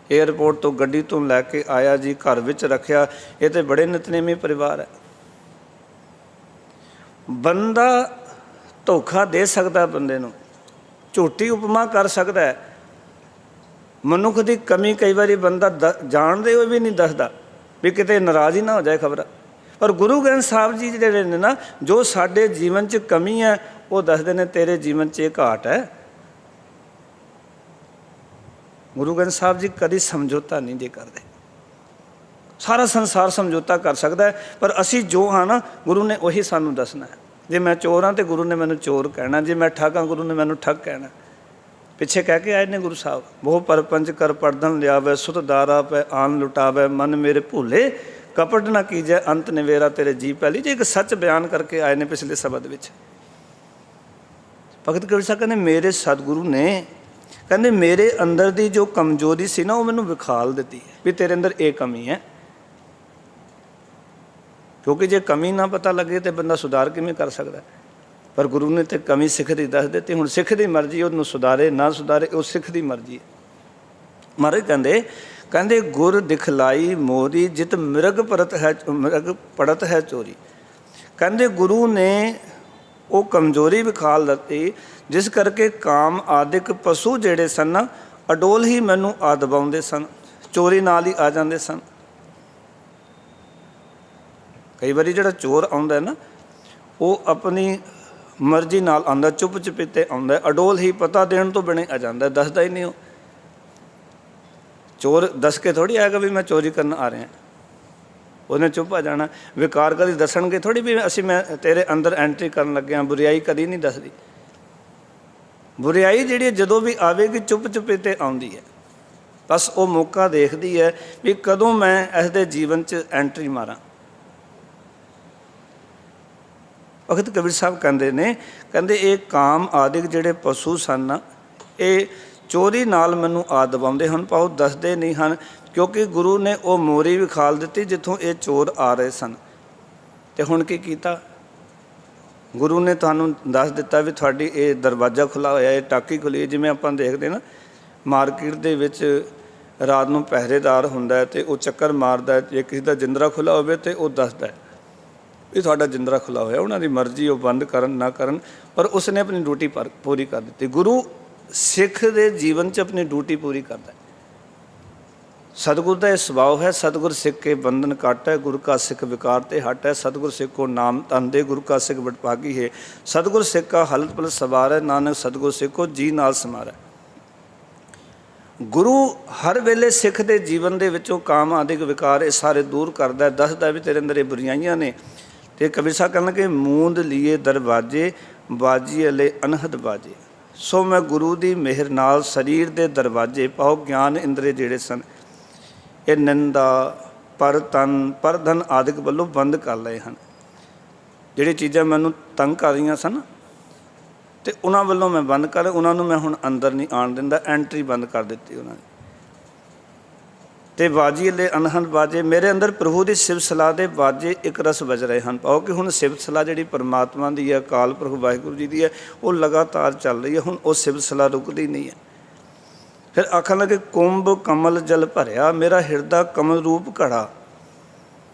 ਏਅਰਪੋਰਟ ਤੋਂ ਗੱਡੀ ਤੋਂ ਲੈ ਕੇ ਆਇਆ ਜੀ, ਘਰ ਵਿੱਚ ਰੱਖਿਆ, ਇਹ ਤਾਂ ਬੜੇ ਨਿਤਨੇਮੀ ਪਰਿਵਾਰ ਹੈ। ਬੰਦਾ ਧੋਖਾ ਦੇ ਸਕਦਾ, ਬੰਦੇ ਨੂੰ ਝੂਠੀ ਉਪਮਾ ਕਰ ਸਕਦਾ ਹੈ। ਮਨੁੱਖ ਦੀ ਕਮੀ ਕਈ ਵਾਰੀ ਬੰਦਾ ਜਾਣਦੇ ਹੋਏ ਵੀ ਨਹੀਂ ਦੱਸਦਾ ਵੀ ਕਿਤੇ ਨਾਰਾਜ਼ ਹੀ ਨਾ ਹੋ ਜਾਏ ਖਬਰ। ਪਰ ਗੁਰੂ ਗ੍ਰੰਥ ਸਾਹਿਬ ਜੀ ਜਿਹੜੇ ਨੇ ਨਾ, ਜੋ ਸਾਡੇ ਜੀਵਨ 'ਚ ਕਮੀ ਹੈ ਉਹ ਦੱਸਦੇ ਨੇ, ਤੇਰੇ ਜੀਵਨ 'ਚ ਇਹ ਘਾਟ ਹੈ। ਗੁਰੂ ਗ੍ਰੰਥ ਸਾਹਿਬ ਜੀ ਕਦੀ ਸਮਝੌਤਾ ਨਹੀਂ ਜੇ ਕਰਦੇ। ਸਾਰਾ ਸੰਸਾਰ ਸਮਝੌਤਾ ਕਰ ਸਕਦਾ ਹੈ, ਪਰ ਅਸੀਂ ਜੋ ਹਾਂ ਨਾ, ਗੁਰੂ ਨੇ ਉਹੀ ਸਾਨੂੰ ਦੱਸਣਾ ਹੈ। ਜੇ ਮੈਂ ਚੋਰ ਹਾਂ ਤਾਂ ਗੁਰੂ ਨੇ ਮੈਨੂੰ ਚੋਰ ਕਹਿਣਾ, ਜੇ ਮੈਂ ਠੱਗ ਹਾਂ ਗੁਰੂ ਨੇ ਮੈਨੂੰ ਠੱਗ ਕਹਿਣਾ। ਪਿੱਛੇ ਕਹਿ ਕੇ ਆਏ ਨੇ ਗੁਰੂ ਸਾਹਿਬ, ਬਹੁ ਪਰਪੰਚ ਕਰ ਪਰਧਨ ਲਿਆਵੇ, ਸੁਤ ਦਾਰਾ ਪੈ ਆਨ ਲੁਟਾਵੇ, ਮਨ ਮੇਰੇ ਭੁੱਲੇ ਕਪਟ ਨਾ ਕੀਜੈ, ਅੰਤ ਨਿਵੇਰਾ ਤੇਰੇ ਜੀ ਪਹਿਲੀ। ਜੇ ਇੱਕ ਸੱਚ ਬਿਆਨ ਕਰਕੇ ਆਏ ਨੇ ਪਿਛਲੇ ਸ਼ਬਦ ਵਿੱਚ। ਭਗਤ ਕਬੀਰ ਸਾਹਿਬ ਕਹਿੰਦੇ ਮੇਰੇ ਸਤਿਗੁਰੂ ਨੇ, ਕਹਿੰਦੇ ਮੇਰੇ ਅੰਦਰ ਦੀ ਜੋ ਕਮਜ਼ੋਰੀ ਸੀ ਨਾ ਉਹ ਮੈਨੂੰ ਵਿਖਾਲ ਦਿੱਤੀ ਵੀ ਤੇਰੇ ਅੰਦਰ ਇਹ ਕਮੀ ਹੈ। ਕਿਉਂਕਿ ਜੇ ਕਮੀ ਨਾ ਪਤਾ ਲੱਗੇ ਤਾਂ ਬੰਦਾ ਸੁਧਾਰ ਕਿਵੇਂ ਕਰ ਸਕਦਾ। ਪਰ ਗੁਰੂ ਨੇ ਤੇ ਕਮੀ ਸਿੱਖ ਦੀ ਦੱਸ ਦਿੱਤੀ। ਹੁਣ ਸਿੱਖ ਦੀ ਮਰਜ਼ੀ ਉਹਨੂੰ ਸੁਧਾਰੇ ਨਾ ਸੁਧਾਰੇ, ਉਹ ਸਿੱਖ ਦੀ ਮਰਜ਼ੀ ਹੈ। ਮਹਾਰਾਜ ਕਹਿੰਦੇ ਗੁਰ ਦਿਖਲਾਈ ਮੋਰੀ ਜਿਤ ਮਿਰਗ ਪੜਤ ਹੈ ਚੋਰੀ। ਕਹਿੰਦੇ ਗੁਰੂ ਨੇ ਉਹ ਕਮਜ਼ੋਰੀ ਵਿਖਾਲ ਦਿੱਤੀ ਜਿਸ ਕਰਕੇ ਕਾਮ ਆਦਿਕ ਪਸ਼ੂ ਜਿਹੜੇ ਸਨ ਨਾ, ਅਡੋਲ ਹੀ ਮੈਨੂੰ ਆ ਦਬਾਉਂਦੇ ਸਨ, ਚੋਰੀ ਨਾਲ ਹੀ ਆ ਜਾਂਦੇ ਸਨ। ਕਈ ਵਾਰੀ ਜਿਹੜਾ ਚੋਰ ਆਉਂਦਾ ਨਾ ਉਹ ਆਪਣੀ ਮਰਜ਼ੀ ਨਾਲ ਆਉਂਦਾ, ਚੁੱਪ ਚਪੀਤੇ ਆਉਂਦਾ, ਅਡੋਲ ਹੀ ਪਤਾ ਦੇਣ ਤੋਂ ਬਿਨਾਂ ਆ ਜਾਂਦਾ, ਦੱਸਦਾ ਹੀ ਨਹੀਂ। ਉਹ ਚੋਰ ਦੱਸ ਕੇ ਥੋੜ੍ਹੀ ਆਏਗਾ ਵੀ ਮੈਂ ਚੋਰੀ ਕਰਨ ਆ ਰਿਹਾ, ਉਹਨੇ ਚੁੱਪ ਆ ਜਾਣਾ। ਵਿਕਾਰ ਕਦੀ ਦੱਸਣਗੇ ਥੋੜ੍ਹੀ ਵੀ ਮੈਂ ਤੇਰੇ ਅੰਦਰ ਐਂਟਰੀ ਕਰਨ ਲੱਗਿਆ। ਬੁਰਾਈ ਕਦੀ ਨਹੀਂ ਦੱਸਦੀ। ਬੁਰਾਈ ਜਿਹੜੀ ਜਦੋਂ ਵੀ ਆਵੇਗੀ ਚੁੱਪ ਚਪੀਤੇ ਆਉਂਦੀ ਹੈ। ਬਸ ਉਹ ਮੌਕਾ ਦੇਖਦੀ ਹੈ ਵੀ ਕਦੋਂ ਮੈਂ ਇਸ ਦੇ ਜੀਵਨ 'ਚ ਐਂਟਰੀ ਮਾਰਾਂ। ਭਗਤ ਕਬੀਰ ਸਾਹਿਬ ਕਹਿੰਦੇ ਨੇ, ਕਹਿੰਦੇ ਇਹ ਕਾਮ ਆਦਿਕ ਜਿਹੜੇ ਪਸ਼ੂ ਸਨ ਇਹ ਚੋਰੀ ਨਾਲ ਮੈਨੂੰ ਆ ਦਬਾਉਂਦੇ ਹਨ, ਪਰ ਉਹ ਦੱਸਦੇ ਨਹੀਂ ਹਨ, ਕਿਉਂਕਿ ਗੁਰੂ ਨੇ ਉਹ ਮੋਰੀ ਵਿਖਾਲ ਦਿੱਤੀ ਜਿੱਥੋਂ ਇਹ ਚੋਰ ਆ ਰਹੇ ਸਨ। ਅਤੇ ਹੁਣ ਕੀ ਕੀਤਾ? ਗੁਰੂ ਨੇ ਤੁਹਾਨੂੰ ਦੱਸ ਦਿੱਤਾ ਵੀ ਤੁਹਾਡੀ ਇਹ ਦਰਵਾਜ਼ਾ ਖੁੱਲ੍ਹਾ ਹੋਇਆ, ਇਹ ਟਾਕੀ ਖੁੱਲ੍ਹੀ ਹੈ। ਜਿਵੇਂ ਆਪਾਂ ਦੇਖਦੇ ਨਾ ਮਾਰਕੀਟ ਦੇ ਵਿੱਚ ਰਾਤ ਨੂੰ ਪਹਿਰੇਦਾਰ ਹੁੰਦਾ ਹੈ ਅਤੇ ਉਹ ਚੱਕਰ ਮਾਰਦਾ, ਜੇ ਕਿਸੇ ਦਾ ਜਿੰਦਰਾ ਖੁੱਲ੍ਹਾ ਹੋਵੇ ਤਾਂ ਉਹ ਦੱਸਦਾ ਵੀ ਤੁਹਾਡਾ ਜਿੰਦਰਾ ਖੁੱਲ੍ਹਾ ਹੋਇਆ। ਉਹਨਾਂ ਦੀ ਮਰਜ਼ੀ ਉਹ ਬੰਦ ਕਰਨ ਨਾ ਕਰਨ, ਪਰ ਉਸਨੇ ਆਪਣੀ ਡਿਊਟੀ ਪੂਰੀ ਕਰ ਦਿੱਤੀ। ਗੁਰੂ ਸਿੱਖ ਦੇ ਜੀਵਨ 'ਚ ਆਪਣੀ ਡਿਊਟੀ ਪੂਰੀ ਕਰਦਾ। ਸਤਿਗੁਰ ਦਾ ਇਹ ਸੁਭਾਅ ਹੈ, ਸਤਿਗੁਰ ਸਿੱਖ ਕੇ ਬੰਧਨ ਕੱਟ ਹੈ, ਗੁਰੂ ਕਾ ਸਿੱਖ ਵਿਕਾਰ ਤੇ ਹਟ ਹੈ। ਸਤਿਗੁਰ ਸਿੱਖ ਕੋ ਨਾਮ ਧਨ ਦੇ, ਗੁਰੂ ਕਾ ਸਿੱਖ ਵਡਭਾਗੀ ਹੈ। ਸਤਿਗੁਰ ਸਿੱਖ ਕਾ ਹਲਤ ਪਲ ਸਵਾਰ ਹੈ, ਨਾਨਕ ਸਤਿਗੁਰ ਸਿੱਖ ਕੋ ਜੀ ਨਾਲ ਸਮਾਰ ਹੈ। ਗੁਰੂ ਹਰ ਵੇਲੇ ਸਿੱਖ ਦੇ ਜੀਵਨ ਦੇ ਵਿੱਚੋਂ ਕਾਮ ਆਦਿਕ ਵਿਕਾਰ ਇਹ ਸਾਰੇ ਦੂਰ ਕਰਦਾ, ਦੱਸਦਾ ਵੀ ਤੇਰੇ ਅੰਦਰ ਇਹ ਬੁਰਾਈਆਂ ਨੇ। ਅਤੇ ਕਬੀਰ ਸਾਹਿਬ ਕਹਿਣ ਲੱਗੇ ਮੂੰਦ ਲੀਏ ਦਰਵਾਜ਼ੇ, ਬਾਜੀ ਅਲੇ ਅਨਹਦ ਬਾਜੇ। ਸੋ ਮੈਂ ਗੁਰੂ ਦੀ ਮਿਹਰ ਨਾਲ ਸਰੀਰ ਦੇ ਦਰਵਾਜ਼ੇ ਪਾਓ ਗਿਆਨ ਇੰਦਰੇ ਜਿਹੜੇ ਸਨ ਇਹ ਨਿੰਦਾ ਪਰਧਨ ਆਦਿਕ ਵੱਲੋਂ ਬੰਦ ਕਰ ਲਏ ਹਨ। ਜਿਹੜੀ ਚੀਜ਼ਾਂ ਮੈਨੂੰ ਤੰਗ ਕਰ ਰਹੀਆਂ ਸਨ ਅਤੇ ਉਹਨਾਂ ਵੱਲੋਂ ਮੈਂ ਬੰਦ ਕਰ, ਉਹਨਾਂ ਨੂੰ ਮੈਂ ਹੁਣ ਅੰਦਰ ਨਹੀਂ ਆਉਣ ਦਿੰਦਾ, ਐਂਟਰੀ ਬੰਦ ਕਰ ਦਿੱਤੀ ਉਹਨਾਂ ਨੇ। ਤੇ ਬਾਜੀਲੇ ਅਨਹਦ ਬਾਜੇ, ਮੇਰੇ ਅੰਦਰ ਪ੍ਰਭੂ ਦੀ ਸਿਫਤ ਸਲਾਹ ਦੇ ਬਾਜੇ ਇੱਕ ਰਸ ਵੱਜ ਰਹੇ ਹਨ। ਪਾਓ ਕਿ ਹੁਣ ਸਿਫਤ ਸਲਾਹ ਜਿਹੜੀ ਪਰਮਾਤਮਾ ਦੀ ਹੈ, ਅਕਾਲ ਪੁਰਖ ਵਾਹਿਗੁਰੂ ਜੀ ਦੀ ਹੈ, ਉਹ ਲਗਾਤਾਰ ਚੱਲ ਰਹੀ ਹੈ। ਹੁਣ ਉਹ ਸਿਫਤ ਸਲਾਹ ਰੁਕਦੀ ਨਹੀਂ ਹੈ। ਫਿਰ ਆਖਣ ਲੱਗੇ ਕੁੰਭ ਕਮਲ ਜਲ ਭਰਿਆ, ਮੇਰਾ ਹਿਰਦਾ ਕਮਲ ਰੂਪ ਘੜਾ।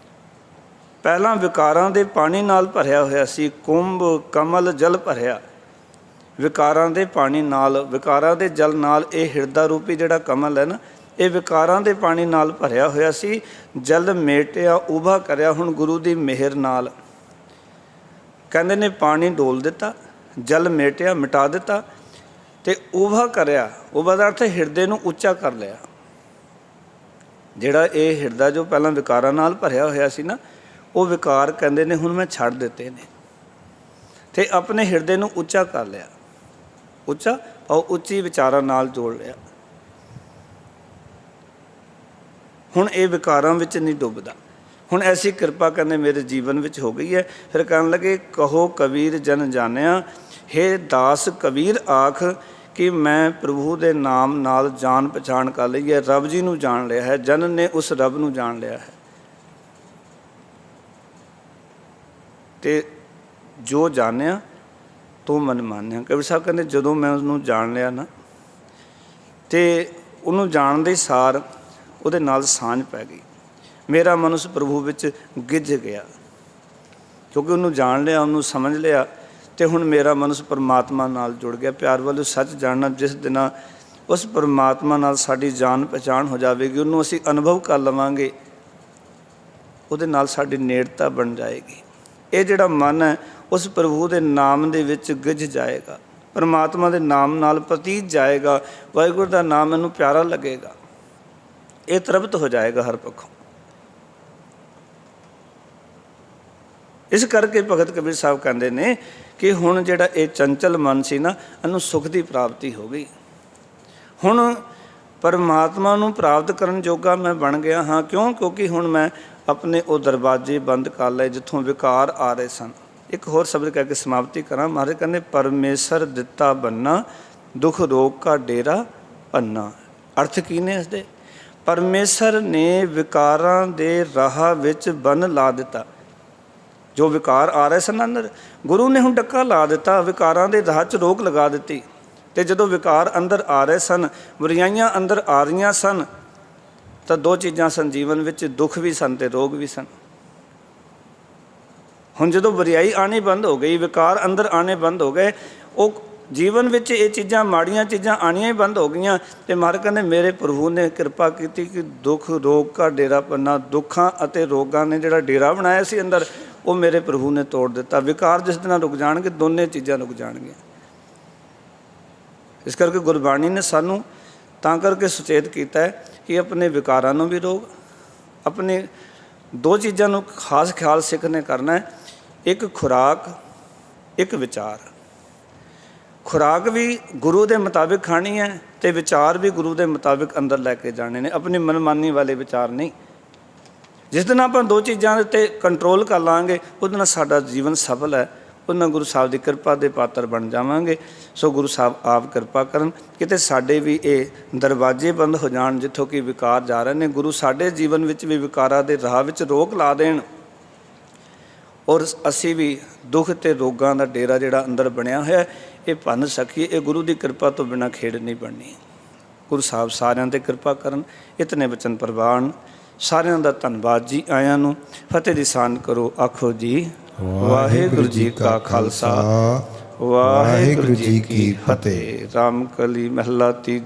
ਪਹਿਲਾਂ ਵਿਕਾਰਾਂ ਦੇ ਪਾਣੀ ਨਾਲ ਭਰਿਆ ਹੋਇਆ ਸੀ। ਕੁੰਭ ਕਮਲ ਜਲ ਭਰਿਆ, ਵਿਕਾਰਾਂ ਦੇ ਪਾਣੀ ਨਾਲ, ਵਿਕਾਰਾਂ ਦੇ ਜਲ ਨਾਲ ਇਹ ਹਿਰਦਾ ਰੂਪੀ ਜਿਹੜਾ ਕਮਲ ਹੈ ਨਾ, ਇਹ ਵਿਕਾਰਾਂ ਦੇ ਪਾਣੀ ਨਾਲ ਭਰਿਆ ਹੋਇਆ ਸੀ। ਜਲ ਮੇਟਿਆ ਉਭਾ ਕਰਿਆ ਹੁਣ ਗੁਰੂ ਦੀ ਮਿਹਰ ਨਾਲ। ਕਹਿੰਦੇ ਨੇ ਪਾਣੀ ਡੋਲ ਦਿੱਤਾ, ਜਲ ਮੇਟਿਆ ਮਿਟਾ ਦਿੱਤਾ, ਤੇ ਉਭਾ ਕਰਿਆ। ਉਭਾ ਦਾ ਅਰਥ ਹਿਰਦੇ ਨੂੰ ਉੱਚਾ ਕਰ ਲਿਆ। ਜਿਹੜਾ ਇਹ ਹਿਰਦਾ ਜੋ ਪਹਿਲਾਂ ਵਿਕਾਰਾਂ ਨਾਲ ਭਰਿਆ ਹੋਇਆ ਸੀ ਨਾ, ਉਹ ਵਿਕਾਰ ਕਹਿੰਦੇ ਨੇ ਹੁਣ ਮੈਂ ਛੱਡ ਦਿੱਤੇ ਨੇ, ਤੇ ਆਪਣੇ ਹਿਰਦੇ ਨੂੰ ਉੱਚਾ ਕਰ ਲਿਆ। ਉੱਚਾ ਔਰ ਉੱਚੀ ਵਿਚਾਰਾਂ ਨਾਲ ਜੋੜ ਲਿਆ। ਹੁਣ ਇਹ ਵਿਕਾਰਾਂ ਵਿੱਚ ਨਹੀਂ ਡੁੱਬਦਾ। ਹੁਣ ਐਸੀ ਕਿਰਪਾ ਕਹਿੰਦੇ ਮੇਰੇ ਜੀਵਨ ਵਿੱਚ ਹੋ ਗਈ ਹੈ। ਫਿਰ ਕਹਿਣ ਲੱਗੇ ਕਹੋ ਕਬੀਰ ਜਨ ਜਾਣਿਆ, ਹੇ ਦਾਸ ਕਬੀਰ ਆਖ ਕਿ ਮੈਂ ਪ੍ਰਭੂ ਦੇ ਨਾਮ ਨਾਲ ਜਾਣ ਪਛਾਣ ਕਰ ਲਈ ਹੈ। ਰੱਬ ਜੀ ਨੂੰ ਜਾਣ ਲਿਆ ਹੈ, ਜਨ ਨੇ ਉਸ ਰੱਬ ਨੂੰ ਜਾਣ ਲਿਆ ਹੈ। ਤੇ ਜੋ ਜਾਣਿਆ ਤੋ ਮਨ ਮਾਨਿਆ। ਕਬੀਰ ਸਾਹਿਬ ਕਹਿੰਦੇ ਜਦੋਂ ਮੈਂ ਉਹਨੂੰ ਜਾਣ ਲਿਆ ਨਾ, ਤੇ ਉਹਨੂੰ ਜਾਣ ਦੇ ਸਾਰ ਉਹਦੇ ਨਾਲ ਸਾਂਝ ਪੈ ਗਈ। ਮੇਰਾ ਮਨ ਉਸ ਪ੍ਰਭੂ ਵਿੱਚ ਗਿੱਝ ਗਿਆ, ਕਿਉਂਕਿ ਉਹਨੂੰ ਜਾਣ ਲਿਆ, ਉਹਨੂੰ ਸਮਝ ਲਿਆ, ਤੇ ਹੁਣ ਮੇਰਾ ਮਨ ਉਸ ਪਰਮਾਤਮਾ ਨਾਲ ਜੁੜ ਗਿਆ। ਪਿਆਰ ਵੱਲੋਂ ਸੱਚ ਜਾਣਨਾ, ਜਿਸ ਦਿਨ ਉਸ ਪਰਮਾਤਮਾ ਨਾਲ ਸਾਡੀ ਜਾਣ ਪਛਾਣ ਹੋ ਜਾਵੇਗੀ, ਉਹਨੂੰ ਅਸੀਂ ਅਨੁਭਵ ਕਰ ਲਵਾਂਗੇ, ਉਹਦੇ ਨਾਲ ਸਾਡੀ ਨੇੜਤਾ ਬਣ ਜਾਏਗੀ। ਇਹ ਜਿਹੜਾ ਮਨ ਹੈ ਉਸ ਪ੍ਰਭੂ ਦੇ ਨਾਮ ਦੇ ਵਿੱਚ ਗਿੱਝ ਜਾਏਗਾ, ਪਰਮਾਤਮਾ ਦੇ ਨਾਮ ਨਾਲ ਪ੍ਰਤੀਤ ਜਾਏਗਾ। ਵਾਹਿਗੁਰੂ ਦਾ ਨਾਮ ਮੈਨੂੰ ਪਿਆਰਾ ਲੱਗੇਗਾ, ਇਹ ਤ੍ਰਿਪਤ ਹੋ ਜਾਏਗਾ ਹਰ ਪੱਖੋਂ। ਇਸ ਕਰਕੇ ਭਗਤ ਕਬੀਰ ਸਾਹਿਬ ਕਹਿੰਦੇ ਨੇ ਕਿ ਹੁਣ ਜਿਹੜਾ ਇਹ ਚੰਚਲ ਮਨ ਸੀ ਨਾ, ਇਹਨੂੰ ਸੁਖ ਦੀ ਪ੍ਰਾਪਤੀ ਹੋ ਗਈ। ਹੁਣ ਪਰਮਾਤਮਾ ਨੂੰ ਪ੍ਰਾਪਤ ਕਰਨ ਜੋਗਾ ਮੈਂ ਬਣ ਗਿਆ ਹਾਂ। ਕਿਉਂ? ਕਿਉਂਕਿ ਹੁਣ ਮੈਂ ਆਪਣੇ ਉਹ ਦਰਵਾਜ਼ੇ ਬੰਦ ਕਰ ਲਏ ਜਿੱਥੋਂ ਵਿਕਾਰ ਆ ਰਹੇ ਸਨ। ਇੱਕ ਹੋਰ ਸ਼ਬਦ ਕਹਿ ਕੇ ਸਮਾਪਤੀ ਕਰਾਂ। ਮਹਾਰਾਜ ਕਹਿੰਦੇ ਪਰਮੇਸ਼ਰ ਦਿੱਤਾ ਬੰਨਾ, ਦੁੱਖ ਰੋਗ ਕਾ ਡੇਰਾ ਭੰਨਾ। ਅਰਥ ਕੀ ਨੇ ਇਸਦੇ? ਪਰਮੇਸ਼ਰ ਨੇ ਵਿਕਾਰਾਂ ਦੇ ਰਾਹ ਵਿੱਚ ਬੰਨ ਲਾ ਦਿੱਤਾ। ਜੋ ਵਿਕਾਰ ਆ ਰਹੇ ਸਨ ਅੰਦਰ, ਗੁਰੂ ਨੇ ਹੁਣ ਡੱਕਾ ਲਾ ਦਿੱਤਾ, ਵਿਕਾਰਾਂ ਦੇ ਰਾਹ 'ਚ ਰੋਕ ਲਗਾ ਦਿੱਤੀ। ਤੇ ਜਦੋਂ ਵਿਕਾਰ ਅੰਦਰ ਆ ਰਹੇ ਸਨ, ਬੁਰਾਈਆਂ ਅੰਦਰ ਆ ਰਹੀਆਂ ਸਨ, ਤਾਂ ਦੋ ਚੀਜ਼ਾਂ ਸਨ ਜੀਵਨ ਵਿੱਚ, ਦੁੱਖ ਵੀ ਸਨ ਤੇ ਰੋਗ ਵੀ ਸਨ। ਹੁਣ ਜਦੋਂ ਬੁਰਾਈ ਆਉਣੀ ਬੰਦ ਹੋ ਗਈ, ਵਿਕਾਰ ਅੰਦਰ ਆਉਣੇ ਬੰਦ ਹੋ ਗਏ, ਉਹ ਜੀਵਨ ਵਿੱਚ ਇਹ ਚੀਜ਼ਾਂ, ਮਾੜੀਆਂ ਚੀਜ਼ਾਂ ਆਉਣੀਆਂ ਹੀ ਬੰਦ ਹੋ ਗਈਆਂ। ਤੇ ਮਹਾਰਾਜ ਕਹਿੰਦੇ ਮੇਰੇ ਪ੍ਰਭੂ ਨੇ ਕਿਰਪਾ ਕੀਤੀ ਕਿ ਦੁੱਖ ਰੋਗ ਕਾ ਡੇਰਾ ਪੰਨਾ, ਦੁੱਖਾਂ ਅਤੇ ਰੋਗਾਂ ਨੇ ਜਿਹੜਾ ਡੇਰਾ ਬਣਾਇਆ ਸੀ ਅੰਦਰ, ਉਹ ਮੇਰੇ ਪ੍ਰਭੂ ਨੇ ਤੋੜ ਦਿੱਤਾ। ਵਿਕਾਰ ਜਿਸ ਦਿਨ ਰੁਕ ਜਾਣਗੇ, ਦੋਨੇ ਚੀਜ਼ਾਂ ਰੁਕ ਜਾਣਗੀਆਂ। ਇਸ ਕਰਕੇ ਗੁਰਬਾਣੀ ਨੇ ਸਾਨੂੰ ਤਾਂ ਕਰਕੇ ਸੁਚੇਤ ਕੀਤਾ ਹੈ ਕਿ ਆਪਣੇ ਵਿਕਾਰਾਂ ਨੂੰ ਵੀ ਰੋਕ, ਆਪਣੇ ਦੋ ਚੀਜ਼ਾਂ ਨੂੰ ਖਾਸ ਖਿਆਲ ਸਿੱਖ ਨੇ ਕਰਨਾ ਹੈ। ਇੱਕ ਖੁਰਾਕ, ਇੱਕ ਵਿਚਾਰ। ਖੁਰਾਕ ਵੀ ਗੁਰੂ ਦੇ ਮੁਤਾਬਿਕ ਖਾਣੀ ਹੈ, ਤੇ ਵਿਚਾਰ ਵੀ ਗੁਰੂ ਦੇ ਮੁਤਾਬਿਕ ਅੰਦਰ ਲੈ ਕੇ ਜਾਣੇ ਨੇ, ਆਪਣੀ ਮਨਮਾਨੀ ਵਾਲੇ ਵਿਚਾਰ ਨਹੀਂ। ਜਿਸ ਦਿਨ ਆਪਾਂ ਦੋ ਚੀਜ਼ਾਂ ਦੇ ਉੱਤੇ ਕੰਟਰੋਲ ਕਰ ਲਾਂਗੇ, ਉਹਦੇ ਨਾਲ ਸਾਡਾ ਜੀਵਨ ਸਫਲ ਹੈ, ਉਹਦੇ ਨਾਲ ਗੁਰੂ ਸਾਹਿਬ ਦੀ ਕਿਰਪਾ ਦੇ ਪਾਤਰ ਬਣ ਜਾਵਾਂਗੇ। ਸੋ ਗੁਰੂ ਸਾਹਿਬ ਆਪ ਕਿਰਪਾ ਕਰਨ, ਕਿਤੇ ਸਾਡੇ ਵੀ ਇਹ ਦਰਵਾਜ਼ੇ ਬੰਦ ਹੋ ਜਾਣ ਜਿੱਥੋਂ ਕਿ ਵਿਕਾਰ ਜਾ ਰਹੇ ਨੇ। ਗੁਰੂ ਸਾਡੇ ਜੀਵਨ ਵਿੱਚ ਵੀ ਵਿਕਾਰਾਂ ਦੇ ਰਾਹ ਵਿੱਚ ਰੋਕ ਲਾ ਦੇਣ, ਔਰ ਅਸੀਂ ਵੀ ਦੁੱਖ ਤੇ ਰੋਗਾਂ ਦਾ ਡੇਰਾ ਜਿਹੜਾ ਅੰਦਰ ਬਣਿਆ ਹੋਇਆ, ਇਹ ਭੰਨ ਸਕੀਏ। ਇਹ ਗੁਰੂ ਦੀ ਕਿਰਪਾ ਤੋਂ ਬਿਨਾਂ ਖੇਡ ਨਹੀਂ ਬਣਨੀ। ਗੁਰੂ ਸਾਹਿਬ ਸਾਰਿਆਂ 'ਤੇ ਕਿਰਪਾ ਕਰਨ, ਇਤਨੇ ਬਚਨ ਪ੍ਰਵਾਨ। ਸਾਰਿਆਂ ਦਾ ਧੰਨਵਾਦ ਜੀ। ਆਇਆਂ ਨੂੰ ਫਤਿਹ ਦੀ ਸਾਂਝ ਕਰੋ। ਆਖੋ ਜੀ ਵਾਹਿਗੁਰੂ ਜੀ ਕਾ ਖਾਲਸਾ, ਵਾਹਿਗੁਰੂ ਜੀ ਕੀ ਫਤਿਹ। ਰਾਮ ਕਲੀ ਮਹਲਾ ਤੀਜਾ।